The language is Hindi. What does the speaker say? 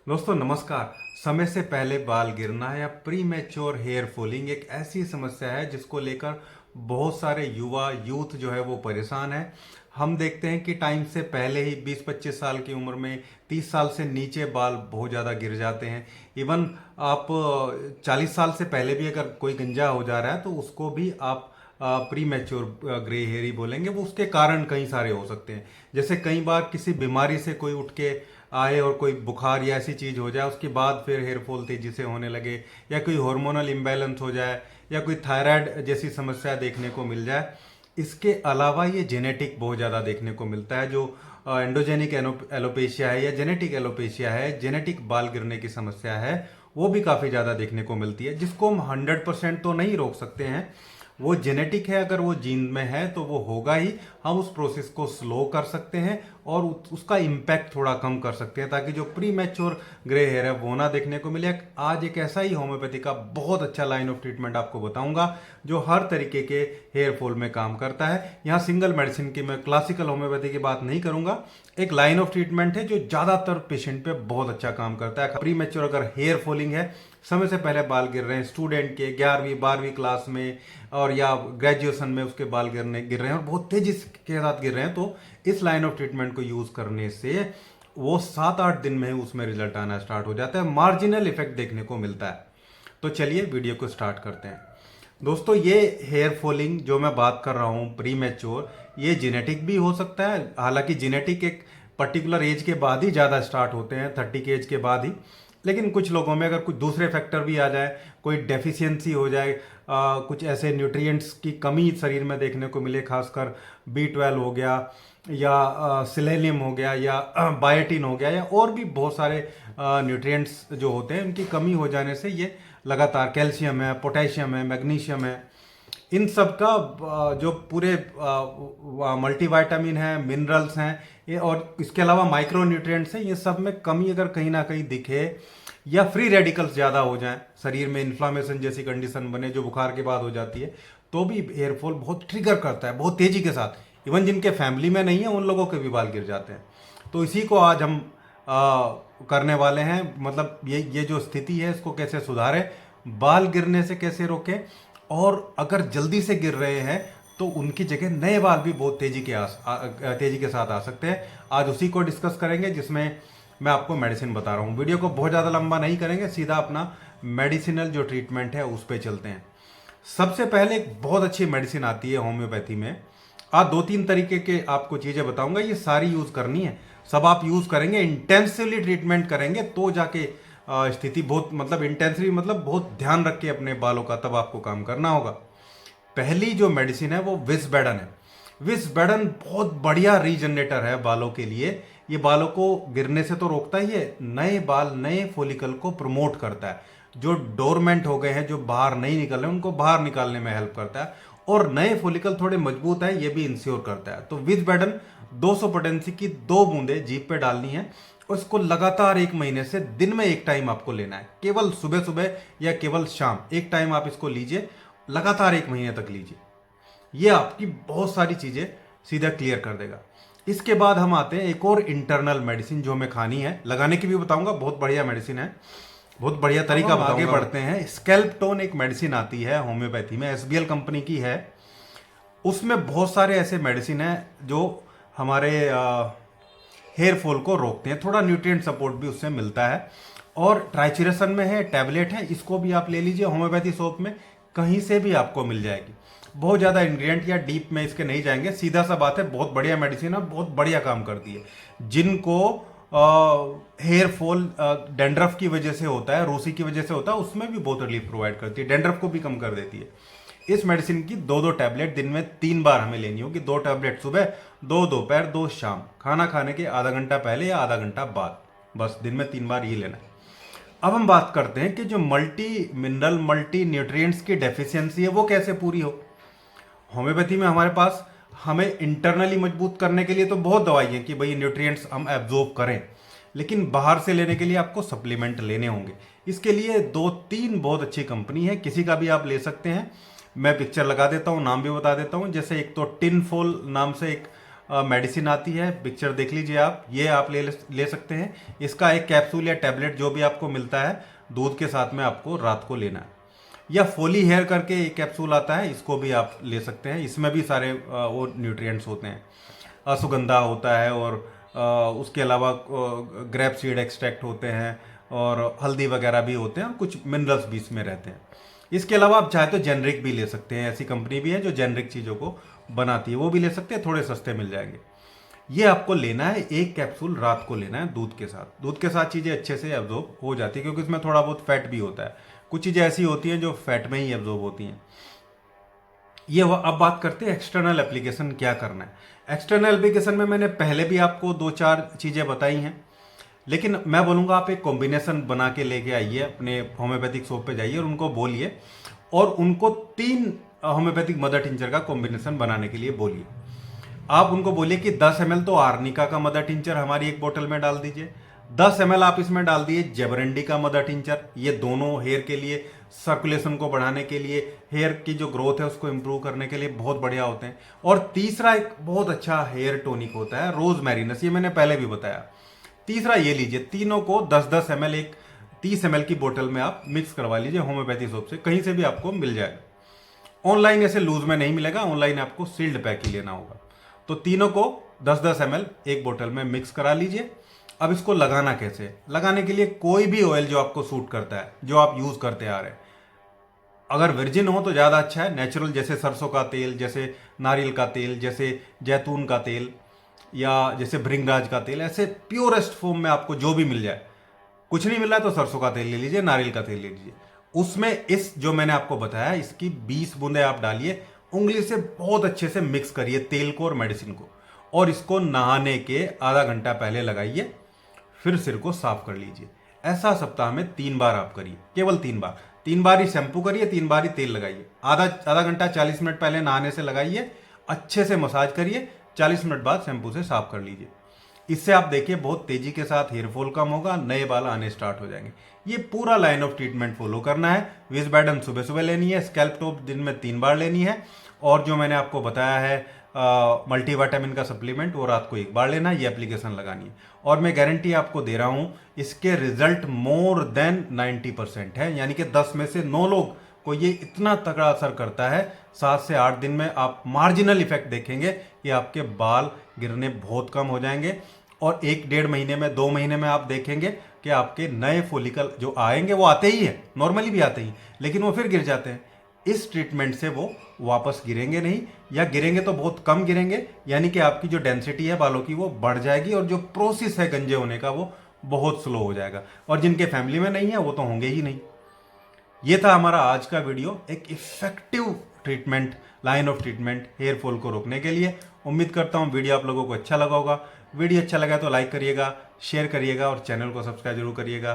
दोस्तों नमस्कार। समय से पहले बाल गिरना या प्री मैच्योर हेयर फॉलिंग एक ऐसी समस्या है जिसको लेकर बहुत सारे युवा यूथ जो है वो परेशान है। हम देखते हैं कि टाइम से पहले ही 20-25 साल की उम्र में 30 साल से नीचे बाल बहुत ज़्यादा गिर जाते हैं। इवन आप 40 साल से पहले भी अगर कोई गंजा हो जा रहा है तो उसको भी आप प्री मैच्योर ग्रे हेयर ही बोलेंगे। वो उसके कारण कई सारे हो सकते हैं, जैसे कई बार किसी बीमारी से कोई उठ के आए और कोई बुखार या ऐसी चीज़ हो जाए, उसके बाद फिर हेयर फॉल तेजी से होने लगे, या कोई हार्मोनल इम्बैलेंस हो जाए, या कोई थायराइड जैसी समस्या देखने को मिल जाए। इसके अलावा ये जेनेटिक बहुत ज़्यादा देखने को मिलता है, जो एंडोजेनिक एलोपेशिया है या जेनेटिक एलोपेशिया है, जेनेटिक बाल गिरने की समस्या है, वो भी काफ़ी ज़्यादा देखने को मिलती है, जिसको हम 100% तो नहीं रोक सकते हैं। वो जेनेटिक है, अगर वो जीन में है तो वो होगा ही। हम उस प्रोसेस को स्लो कर सकते हैं और उसका इम्पैक्ट थोड़ा कम कर सकते हैं, ताकि जो प्री मैच्योर ग्रे हेयर है वो ना देखने को मिले। आज एक ऐसा ही होम्योपैथी का बहुत अच्छा लाइन ऑफ ट्रीटमेंट आपको बताऊंगा जो हर तरीके के हेयर फॉल में काम करता है। यहाँ सिंगल मेडिसिन की, मैं क्लासिकल होम्योपैथी की बात नहीं करूंगा, एक लाइन ऑफ ट्रीटमेंट है जो ज़्यादातर पेशेंट पे बहुत अच्छा काम करता है। प्री मैच्योर अगर हेयर फॉलिंग है, समय से पहले बाल गिर रहे हैं, स्टूडेंट के 11वीं 12वीं क्लास में और या ग्रेजुएशन में उसके बाल गिर रहे हैं और बहुत तेजी के साथ गिर रहे हैं, तो इस लाइन ऑफ ट्रीटमेंट को यूज करने से वो 7-8 दिन में ही उसमें रिजल्ट आना स्टार्ट हो जाता है, मार्जिनल इफेक्ट देखने को मिलता है। तो चलिए वीडियो को स्टार्ट करते हैं। दोस्तों ये हेयर फॉलिंग जो मैं बात कर रहा हूँ प्री मैच्योर, ये जेनेटिक भी हो सकता है। हालांकि जेनेटिक एक पर्टिकुलर एज के बाद ही ज़्यादा स्टार्ट होते हैं, 30 के एज के बाद ही। लेकिन कुछ लोगों में अगर कुछ दूसरे फैक्टर भी आ जाए, कोई डेफिशिएंसी हो जाए, कुछ ऐसे न्यूट्रिएंट्स की कमी शरीर में देखने को मिले, खासकर B12 हो गया या सिलेनियम हो गया या बायोटिन हो गया, या और भी बहुत सारे न्यूट्रिएंट्स जो होते हैं उनकी कमी हो जाने से ये लगातार, कैल्शियम है, पोटेशियम है, मैग्नीशियम है, इन सब का जो पूरे मल्टीविटामिन है, मिनरल्स हैं ये, और इसके अलावा माइक्रो न्यूट्रिएंट्स हैं, ये सब में कमी अगर कहीं ना कहीं दिखे, या फ्री रेडिकल्स ज़्यादा हो जाएं, शरीर में इन्फ्लामेशन जैसी कंडीशन बने जो बुखार के बाद हो जाती है, तो भी हेयरफॉल बहुत ट्रिगर करता है, बहुत तेजी के साथ। इवन जिनके फैमिली में नहीं है उन लोगों के भी बाल गिर जाते हैं। तो इसी को आज हम करने वाले हैं। मतलब ये जो स्थिति है इसको कैसे सुधारें, बाल गिरने से कैसे रोकें, और अगर जल्दी से गिर रहे हैं तो उनकी जगह नए बाल भी बहुत तेजी के साथ आ सकते हैं। आज उसी को डिस्कस करेंगे, जिसमें मैं आपको मेडिसिन बता रहा हूँ। वीडियो को बहुत ज़्यादा लंबा नहीं करेंगे, सीधा अपना मेडिसिनल जो ट्रीटमेंट है उस पर चलते हैं। सबसे पहले एक बहुत अच्छी मेडिसिन आती है होम्योपैथी में। आज 2-3 तरीके के आपको चीज़ें बताऊंगा, ये सारी यूज़ करनी है। सब आप यूज़ करेंगे, इंटेंसिवली ट्रीटमेंट करेंगे तो जाके स्थिति बहुत, मतलब इंटेंसिवली मतलब बहुत ध्यान रख के अपने बालों का तब आपको काम करना होगा। पहली जो मेडिसिन है वो विस्बेडन है। विस्बेडन बहुत बढ़िया रीजनरेटर है बालों के लिए। ये बालों को गिरने से तो रोकता ही है, नए बाल, नए फॉलिकल को प्रमोट करता है। जो डोरमेंट हो गए हैं, जो बाहर नहीं निकल रहे, उनको बाहर निकालने में हेल्प करता है, और नए फॉलिकल थोड़े मजबूत है ये भी इंश्योर करता है। तो विस्बेडन 200 पोटेंसी की 2 बूंदे जीभ पे डालनी है, और इसको लगातार 1 महीने से दिन में 1 टाइम आपको लेना है, केवल सुबह सुबह या केवल शाम 1 टाइम आप इसको लीजिए, लगातार 1 महीने तक लीजिए। ये आपकी बहुत सारी चीजें सीधा क्लियर कर देगा। इसके बाद हम आते हैं एक और इंटरनल मेडिसिन जो हमें खानी है, लगाने की भी बताऊंगा, बहुत बढ़िया मेडिसिन है, बहुत बढ़िया तरीका। आगे बढ़ते हैं। स्कैल्प टोन एक मेडिसिन आती है होम्योपैथी में, SBL कंपनी की है। उसमें बहुत सारे ऐसे मेडिसिन हैं जो हमारे हेयर फॉल को रोकते हैं, थोड़ा न्यूट्रिएंट सपोर्ट भी उससे मिलता है। और ट्राइचिरसन में है, टैबलेट है, इसको भी आप ले लीजिए, होम्योपैथी शॉप में कहीं से भी आपको मिल जाएगी। बहुत ज़्यादा इंग्रेडिएंट या डीप में इसके नहीं जाएंगे, सीधा सा बात है, बहुत बढ़िया मेडिसिन है, बहुत बढ़िया काम करती है। जिनको हेयर फॉल डैंड्रफ की वजह से होता है, रूसी की वजह से होता है, उसमें भी बहुत रिलीफ प्रोवाइड करती है, डैंड्रफ को भी कम कर देती है। इस मेडिसिन की 2-2 टैबलेट दिन में 3 बार हमें लेनी होगी। 2 टैबलेट सुबह, 2 दोपहर, 2 शाम, खाना खाने के आधा घंटा पहले या आधा घंटा बाद, बस दिन में 3 बार ये लेना है। अब हम बात करते हैं कि जो मल्टी मिनरल, मल्टी न्यूट्रिएंट्स की डेफिशिएंसी है वो कैसे पूरी हो। होम्योपैथी में हमारे पास, हमें इंटरनली मजबूत करने के लिए तो बहुत दवाई है कि भाई न्यूट्रिएंट्स हम एब्जॉर्ब करें, लेकिन बाहर से लेने के लिए आपको सप्लीमेंट लेने होंगे। इसके लिए 2-3 बहुत अच्छी कंपनी है, किसी का भी आप ले सकते हैं। मैं पिक्चर लगा देता हूँ, नाम भी बता देता हूँ। जैसे एक तो टिनफॉल नाम से एक मेडिसिन आती है, पिक्चर देख लीजिए आप, ये आप ले सकते हैं। इसका एक कैप्सूल या टैबलेट जो भी आपको मिलता है दूध के साथ में आपको रात को लेना है। या फोली हेयर करके एक कैप्सूल आता है, इसको भी आप ले सकते हैं। इसमें भी सारे वो न्यूट्रिएंट्स होते हैं, अश्वगंधा होता है और उसके अलावा ग्रेप सीड एक्सट्रैक्ट होते हैं और हल्दी वगैरह भी होते हैं और कुछ मिनरल्स भी इसमें रहते हैं। इसके अलावा आप चाहे तो जेनरिक भी ले सकते हैं, ऐसी कंपनी भी है जो जेनरिक चीज़ों को बनाती है, वो भी ले सकते हैं, थोड़े सस्ते मिल जाएंगे। ये आपको लेना है, एक कैप्सूल रात को लेना है दूध के साथ। दूध के साथ चीज़ें अच्छे से एब्जॉर्ब हो जाती है क्योंकि इसमें थोड़ा बहुत फैट भी होता है। कुछ चीज़ें ऐसी होती हैं जो फैट में ही एब्जॉर्ब होती हैं। ये अब बात करते हैं एक्सटर्नल एप्लीकेशन क्या करना है। एक्सटर्नल एप्लीकेशन में मैंने पहले भी आपको 2-4 चीज़ें बताई हैं, लेकिन मैं बोलूँगा आप एक कॉम्बिनेशन बना के लेके आइए, अपने होम्योपैथिक शॉप पे जाइए और उनको बोलिए और उनको 3 होम्योपैथिक मदर टिंचर का कॉम्बिनेशन बनाने के लिए बोलिए। आप उनको बोलिए कि 10 ml तो आर्निका का मदर टिंचर हमारी एक बोतल में डाल दीजिए, 10 ml आप इसमें डाल दिए जेबरंडी का मदर टिंचर। ये दोनों हेयर के लिए, सर्कुलेशन को बढ़ाने के लिए, हेयर की जो ग्रोथ है उसको इंप्रूव करने के लिए बहुत बढ़िया होते हैं। और तीसरा एक बहुत अच्छा हेयर टोनिक होता है रोज मैरिनस, ये मैंने पहले भी बताया। तीसरा ये लीजिए, तीनों को 10-10 ml एक 30 ml की बोतल में आप मिक्स करवा लीजिए होम्योपैथी शॉप से, कहीं से भी आपको मिल जाएगा। ऑनलाइन ऐसे लूज में नहीं मिलेगा, ऑनलाइन आपको सील्ड पैक ही लेना होगा। तो तीनों को 10-10 ml एक बोतल में मिक्स करा लीजिए। अब इसको लगाना कैसे? लगाने के लिए कोई भी ऑयल जो आपको सूट करता है, जो आप यूज करते आ रहे हैं, अगर वर्जिन हो तो ज़्यादा अच्छा है, नेचुरल, जैसे सरसों का तेल, जैसे नारियल का तेल, जैसे जैतून का तेल या जैसे भृंगराज का तेल, ऐसे प्योरेस्ट फॉर्म में आपको जो भी मिल जाए। कुछ नहीं मिल रहा है तो सरसों का तेल ले लीजिए, नारियल का तेल ले लीजिए। उसमें इस जो मैंने आपको बताया इसकी 20 बूंदे आप डालिए, उंगली से बहुत अच्छे से मिक्स करिए तेल को और मेडिसिन को, और इसको नहाने के आधा घंटा पहले लगाइए, फिर सिर को साफ कर लीजिए। ऐसा सप्ताह में 3 बार आप करिए, केवल 3 बार। 3 बार ही शैम्पू करिए, 3 बार ही तेल लगाइए। आधा घंटा 40 मिनट पहले नहाने से लगाइए, अच्छे से मसाज करिए, 40 मिनट बाद शैम्पू से साफ कर लीजिए। इससे आप देखिए बहुत तेजी के साथ हेयर फॉल कम होगा, नए बाल आने स्टार्ट हो जाएंगे। ये पूरा लाइन ऑफ ट्रीटमेंट फॉलो करना है। विज़बैडन सुबह सुबह लेनी है, स्कैल्प टॉप दिन में 3 बार लेनी है, और जो मैंने आपको बताया है मल्टीविटामिन का सप्लीमेंट वो रात को 1 बार लेना है। ये एप्लीकेशन लगानी है और मैं गारंटी आपको दे रहा हूं इसके रिजल्ट मोर देन 90% है, यानी कि 10 में से 9 लोग को ये इतना तगड़ा असर करता है। 7 से 8 दिन में आप मार्जिनल इफेक्ट देखेंगे कि आपके बाल गिरने बहुत कम हो जाएंगे, और 1-1.5 महीने में, 2 महीने में आप देखेंगे कि आपके नए फॉलिकल जो आएंगे, वो आते ही है, नॉर्मली भी आते ही, लेकिन वो फिर गिर जाते हैं। इस ट्रीटमेंट से वो वापस गिरेंगे नहीं, या गिरेंगे तो बहुत कम गिरेंगे, यानी कि आपकी जो डेंसिटी है बालों की वो बढ़ जाएगी और जो प्रोसेस है गंजे होने का वो बहुत स्लो हो जाएगा। और जिनके फैमिली में नहीं है वो तो होंगे ही नहीं। ये था हमारा आज का वीडियो, एक effective treatment, line of treatment hair fall को रोकने के लिए। उम्मीद करता हूँ वीडियो आप लोगों को अच्छा लगा होगा। वीडियो अच्छा लगा तो लाइक करिएगा, शेयर करिएगा और चैनल को सब्सक्राइब जरूर करिएगा।